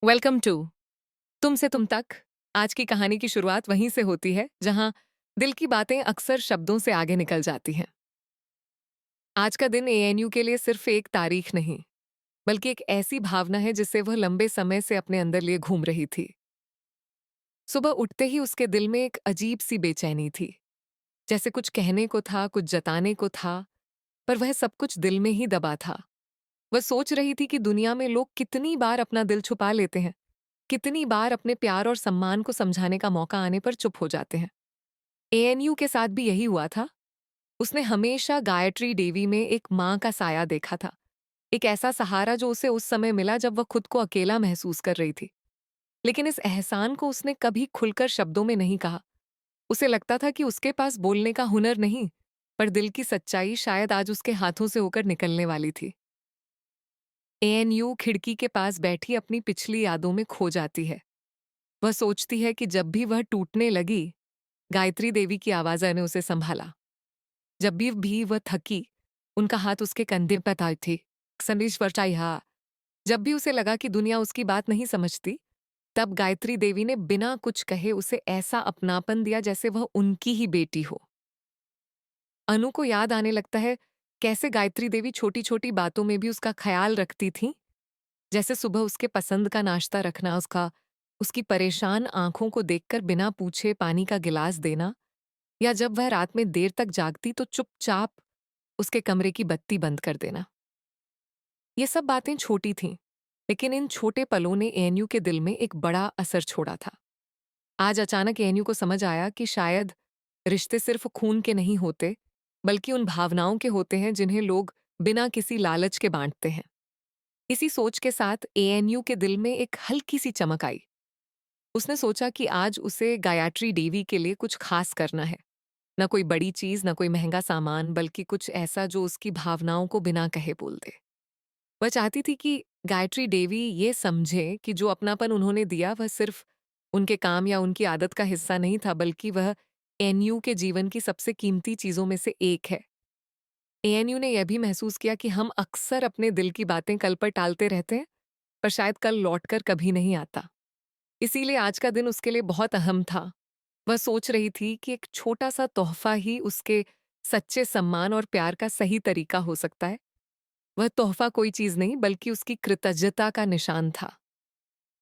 Welcome to तुमसे तुम तक। आज की कहानी की शुरुआत वहीं से होती है जहां दिल की बातें अक्सर शब्दों से आगे निकल जाती हैं। आज का दिन एएनयू के लिए सिर्फ एक तारीख नहीं, बल्कि एक ऐसी भावना है जिसे वह लंबे समय से अपने अंदर लिए घूम रही थी। सुबह उठते ही उसके दिल में एक अजीब सी बेचैनी थी, जैसे कुछ कहने को था, कुछ जताने को था, पर वह सब कुछ दिल में ही दबा था। वह सोच रही थी कि दुनिया में लोग कितनी बार अपना दिल छुपा लेते हैं, कितनी बार अपने प्यार और सम्मान को समझाने का मौका आने पर चुप हो जाते हैं। एएनयू के साथ भी यही हुआ था। उसने हमेशा गायत्री देवी में एक माँ का साया देखा था, एक ऐसा सहारा जो उसे उस समय मिला जब वह खुद को अकेला महसूस कर रही थी। लेकिन इस एहसान को उसने कभी खुलकर शब्दों में नहीं कहा। उसे लगता था कि उसके पास बोलने का हुनर नहीं, पर दिल की सच्चाई शायद आज उसके हाथों से होकर निकलने वाली थी। एएनयू खिड़की के पास बैठी अपनी पिछली यादों में खो जाती है। वह सोचती है कि जब भी वह टूटने लगी, गायत्री देवी की आवाज़ ने उसे संभाला। जब भी वह थकी, उनका हाथ उसके कंधे पर था थी। संदेश्वर चाहिए। जब भी उसे लगा कि दुनिया उसकी बात नहीं समझती, तब गायत्री देवी ने बिना कुछ कहे उसे ऐसा अपनापन दिया जैसे वह उनकी ही बेटी हो। अनु को याद आने लगता है कैसे गायत्री देवी छोटी-छोटी बातों में भी उसका ख्याल रखती थी, जैसे सुबह उसके पसंद का नाश्ता रखना, उसकी परेशान आंखों को देखकर बिना पूछे पानी का गिलास देना, या जब वह रात में देर तक जागती तो चुपचाप उसके कमरे की बत्ती बंद कर देना। ये सब बातें छोटी थीं, लेकिन इन छोटे पलों ने एएनयू के दिल में एक बड़ा असर छोड़ा था। आज अचानक एएनयू को समझ आया कि शायद रिश्ते सिर्फ खून के नहीं होते, बल्कि उन भावनाओं के होते हैं जिन्हें लोग बिना किसी लालच के बांटते हैं। इसी सोच के साथ एएनयू के दिल में एक हल्की सी चमक आई। उसने सोचा कि आज उसे गायत्री देवी के लिए कुछ खास करना है। न कोई बड़ी चीज, न कोई महंगा सामान, बल्कि कुछ ऐसा जो उसकी भावनाओं को बिना कहे बोल दे। वह चाहती थी कि गायत्री देवी ये समझे कि जो अपनापन उन्होंने दिया वह सिर्फ उनके काम या उनकी आदत का हिस्सा नहीं था, बल्कि वह एएनयू के जीवन की सबसे कीमती चीजों में से एक है। एएनयू ने यह भी महसूस किया कि हम अक्सर अपने दिल की बातें कल पर टालते रहते हैं, पर शायद कल लौटकर कभी नहीं आता। इसीलिए आज का दिन उसके लिए बहुत अहम था। वह सोच रही थी कि एक छोटा सा तोहफा ही उसके सच्चे सम्मान और प्यार का सही तरीका हो सकता है। वह तोहफा कोई चीज नहीं, बल्कि उसकी कृतज्ञता का निशान था।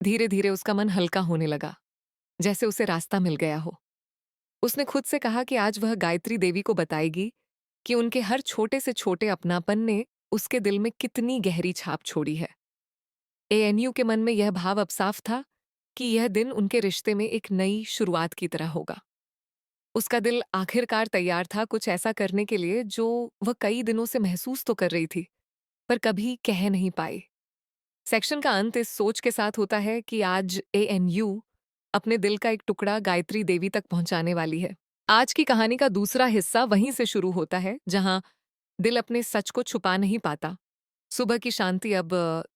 धीरे धीरे उसका मन हल्का होने लगा, जैसे उसे रास्ता मिल गया हो। उसने खुद से कहा कि आज वह गायत्री देवी को बताएगी कि उनके हर छोटे से छोटे अपनापन ने उसके दिल में कितनी गहरी छाप छोड़ी है। एएनयू के मन में यह भाव अब साफ था कि यह दिन उनके रिश्ते में एक नई शुरुआत की तरह होगा। उसका दिल आखिरकार तैयार था कुछ ऐसा करने के लिए जो वह कई दिनों से महसूस तो कर रही थी, पर कभी कह नहीं पाई। सेक्शन का अंत इस सोच के साथ होता है कि आज एएनयू अपने दिल का एक टुकड़ा गायत्री देवी तक पहुंचाने वाली है। आज की कहानी का दूसरा हिस्सा वहीं से शुरू होता है जहां दिल अपने सच को छुपा नहीं पाता। सुबह की शांति अब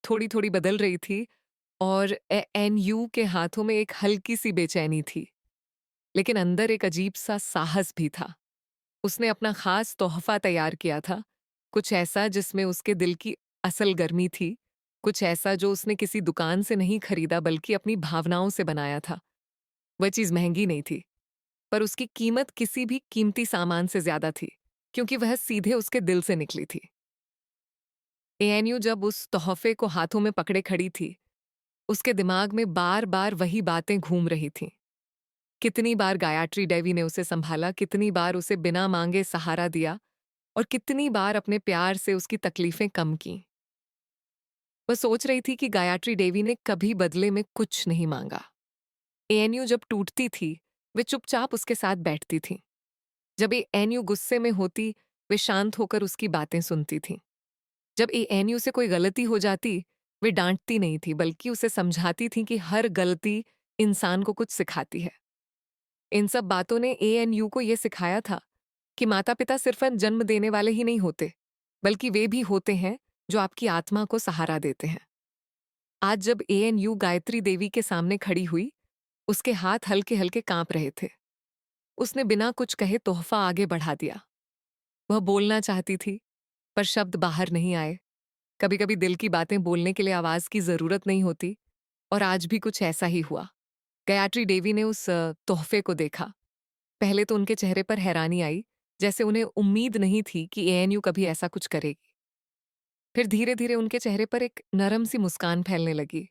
थोड़ी थोड़ी बदल रही थी, और एएनयू के हाथों में एक हल्की सी बेचैनी थी, लेकिन अंदर एक अजीब सा साहस भी था। उसने अपना खास तोहफा तैयार किया था, कुछ ऐसा जिसमें उसके दिल की असल गर्मी थी, कुछ ऐसा जो उसने किसी दुकान से नहीं खरीदा बल्कि अपनी भावनाओं से बनाया था। वह चीज महंगी नहीं थी, पर उसकी कीमत किसी भी कीमती सामान से ज्यादा थी, क्योंकि वह सीधे उसके दिल से निकली थी। एएनयू जब उस तोहफे को हाथों में पकड़े खड़ी थी, उसके दिमाग में बार बार वही बातें घूम रही थीं। कितनी बार गायत्री देवी ने उसे संभाला, कितनी बार उसे बिना मांगे सहारा दिया, और कितनी बार अपने प्यार से उसकी तकलीफें कम की। वह सोच रही थी कि गायत्री देवी ने कभी बदले में कुछ नहीं मांगा। एएनयू जब टूटती थी, वे चुपचाप उसके साथ बैठती थीं। जब एएनयू गुस्से में होती, वे शांत होकर उसकी बातें सुनती थीं। जब एएनयू से कोई गलती हो जाती, वे डांटती नहीं थी, बल्कि उसे समझाती थीं कि हर गलती इंसान को कुछ सिखाती है। इन सब बातों ने एएनयू को यह सिखाया था कि माता-पिता सिर्फ जन्म देने वाले ही नहीं होते, बल्कि वे भी होते हैं जो आपकी आत्मा को सहारा देते हैं। आज जब एएनयू गायत्री देवी के सामने खड़ी हुई, उसके हाथ हल्के-हल्के कांप रहे थे। उसने बिना कुछ कहे तोहफा आगे बढ़ा दिया। वह बोलना चाहती थी, पर शब्द बाहर नहीं आए। कभी-कभी दिल की बातें बोलने के लिए आवाज की जरूरत नहीं होती, और आज भी कुछ ऐसा ही हुआ। गायत्री देवी ने उस तोहफे को देखा। पहले तो उनके चेहरे पर हैरानी आई, जैसे उन्हें उम्मीद नहीं थी कि एएनयू कभी ऐसा कुछ करेगी। फिर धीरे-धीरे उनके चेहरे पर एक नरम सी मुस्कान फैलने लगी।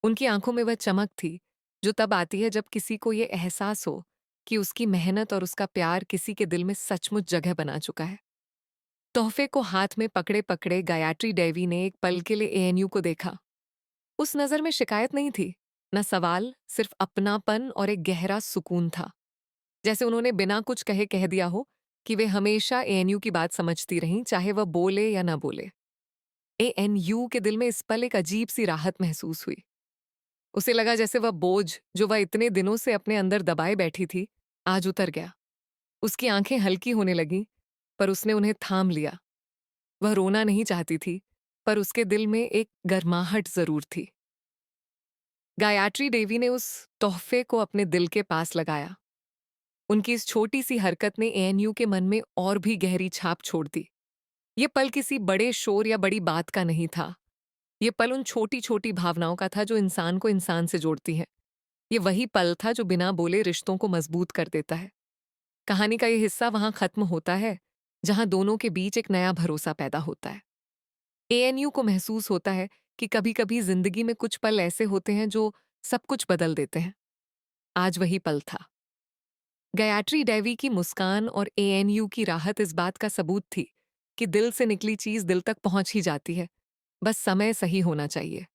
उनकी आंखों में वह चमक थी, जो तब आती है जब किसी को ये एहसास हो कि उसकी मेहनत और उसका प्यार किसी के दिल में सचमुच जगह बना चुका है। तोहफे को हाथ में पकड़े-पकड़े गायत्री देवी ने एक पल के लिए एएनयू को देखा। उस नज़र में शिकायत नहीं थी, न सवाल, सिर्फ अपनापन और एक गहरा सुकून था। जैसे उन्होंने बिना कुछ कहे कह दिया हो कि वे हमेशा एएनयू की बात समझती रहीं, चाहे वह बोले या ना बोले। एएनयू के दिल में इस पल एक अजीब सी राहत महसूस हुई। उसे लगा जैसे वह बोझ, जो वह इतने दिनों से अपने अंदर दबाए बैठी थी, आज उतर गया। उसकी आंखें हल्की होने लगीं, पर उसने उन्हें थाम लिया। वह रोना नहीं चाहती थी, पर उसके दिल में एक गर्माहट जरूर थी। गायत्री देवी ने उस तोहफे को अपने दिल के पास लगाया। उनकी इस छोटी सी हरकत ने एएनयू के मन में और भी गहरी छाप छोड़ दी। ये पल किसी बड़े शोर या बड़ी बात का नहीं था। ये पल उन छोटी-छोटी भावनाओं का था जो इंसान को इंसान से जोड़ती हैं। ये वही पल था जो बिना बोले रिश्तों को मजबूत कर देता है। कहानी का ये हिस्सा वहां खत्म होता है, जहां दोनों के बीच एक नया भरोसा पैदा होता है। एएनयू को महसूस होता है कि कभी-कभी जिंदगी में कुछ पल ऐसे होते हैं जो सब कुछ बदल देते हैं। आज वही पल था। गायत्री देवी की मुस्कान और एएनयू की राहत इस बात का सबूत थी कि दिल से निकली चीज दिल तक पहुंच ही जाती है। बस समय सही होना चाहिए।